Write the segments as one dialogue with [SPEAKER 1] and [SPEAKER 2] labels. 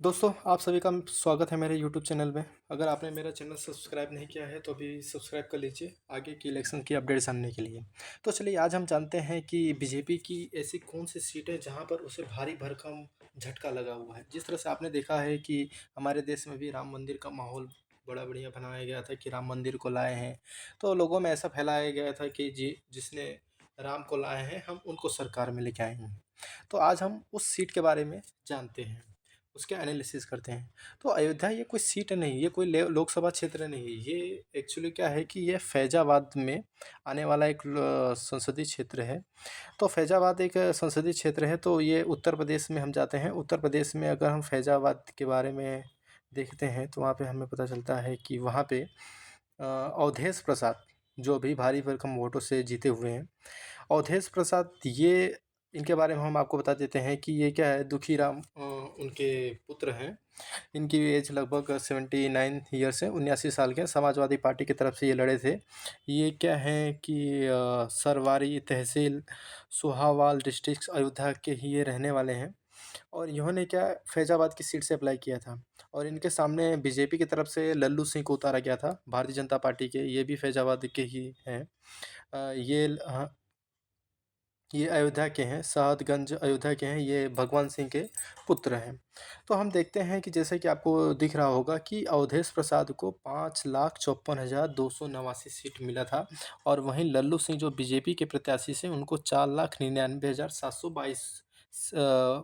[SPEAKER 1] दोस्तों, आप सभी का स्वागत है मेरे यूट्यूब चैनल में। अगर आपने मेरा चैनल सब्सक्राइब नहीं किया है तो अभी सब्सक्राइब कर लीजिए आगे की इलेक्शन की अपडेट जानने के लिए। तो चलिए आज हम जानते हैं कि बीजेपी की ऐसी कौन सी सीट है जहां पर उसे भारी भरकम झटका लगा हुआ है। जिस तरह से आपने देखा है कि हमारे देश में भी राम मंदिर का माहौल बड़ा बढ़िया बनाया गया था कि राम मंदिर को लाए हैं। तो लोगों में ऐसा फैलाया गया था कि जिसने राम को लाए हैं हम उनको सरकार में लेके आए हैं। तो आज हम उस सीट के बारे में जानते हैं, उसके एनालिसिस करते हैं। तो अयोध्या ये कोई सीट नहीं, ये कोई लोकसभा क्षेत्र नहीं है। ये एक्चुअली क्या है कि ये फैज़ाबाद में आने वाला एक संसदीय क्षेत्र है। तो फैज़ाबाद एक संसदीय क्षेत्र है, तो ये उत्तर प्रदेश में हम जाते हैं। उत्तर प्रदेश में अगर हम फैज़ाबाद के बारे में देखते हैं तो वहाँ पे हमें पता चलता है कि वहाँ पे अवधेश प्रसाद जो अभी भारी भरकम वोटों से जीते हुए हैं। अवधेश प्रसाद ये इनके बारे में हम आपको बता देते हैं कि ये क्या है, दुखीराम उनके पुत्र हैं। इनकी एज लगभग 79 ईयर्स है, 79 साल के हैं। समाजवादी पार्टी की तरफ से ये लड़े थे। ये क्या है कि सरवारी तहसील सोहावाल डिस्ट्रिक्ट अयोध्या के ही ये रहने वाले हैं। और इन्होंने क्या फैज़ाबाद की सीट से अप्लाई किया था और इनके सामने बीजेपी की तरफ से लल्लू सिंह को उतारा गया था, भारतीय जनता पार्टी के। ये भी फैज़ाबाद के ही हैं। ये अयोध्या के हैं, सादगंज अयोध्या के हैं, ये भगवान सिंह के पुत्र हैं। तो हम देखते हैं कि जैसे कि आपको दिख रहा होगा कि अवधेश प्रसाद को 5,54,289 सीट मिला था और वहीं लल्लू सिंह जो बीजेपी के प्रत्याशी से उनको 4,99,722 अ,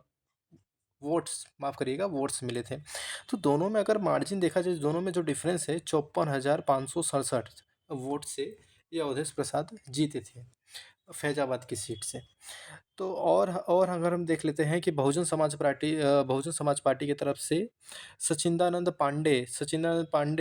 [SPEAKER 1] वोट्स माफ़ करिएगा वोट्स मिले थे। तो दोनों में अगर मार्जिन देखा जाए, दोनों में जो डिफ़रेंस है 54,567 वोट से ये अवधेश प्रसाद जीते थे फैज़ाबाद की सीट से। तो और अगर हम देख लेते हैं कि बहुजन समाज पार्टी की तरफ से सचिदानंद पांडे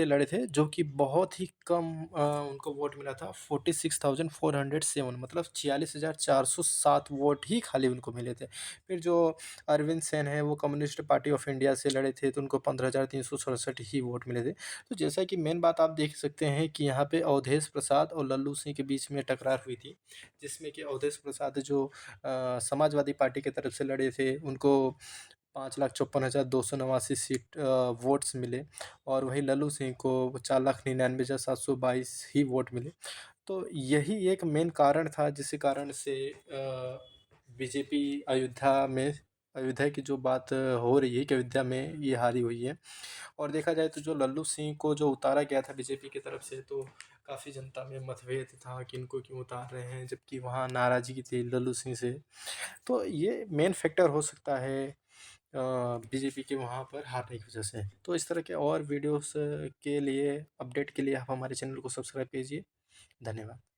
[SPEAKER 1] लड़े थे, जो कि बहुत ही कम उनको वोट मिला था, 46,407, मतलब 46,407 वोट ही खाली उनको मिले थे। फिर जो अरविंद सेन है वो कम्युनिस्ट पार्टी ऑफ इंडिया से लड़े थे, तो उनको 15,367 ही वोट मिले थे। तो जैसा कि मेन बात आप देख सकते हैं कि यहाँ पे अवधेश प्रसाद और लल्लू सिंह के बीच में टकरार हुई थी, जिसमें कि अवधेश प्रसाद जो समाजवादी पार्टी की तरफ से लड़े थे उनको 5,54,289 सीट वोट्स मिले और वहीं लल्लू सिंह को 4,99,722 ही वोट मिले। तो यही एक मेन कारण था जिस कारण से बीजेपी अयोध्या की जो बात हो रही है कि अयोध्या में ये हारी हुई है। और देखा जाए तो जो लल्लू सिंह को जो उतारा गया था बीजेपी की तरफ से, तो काफ़ी जनता में मतभेद था कि इनको क्यों उतार रहे हैं, जबकि वहाँ नाराज़गी थी लल्लू सिंह से। तो ये मेन फैक्टर हो सकता है बीजेपी के वहाँ पर हारने की वजह से। तो इस तरह के और वीडियोस के लिए अपडेट के लिए आप हमारे चैनल को सब्सक्राइब कीजिए। धन्यवाद।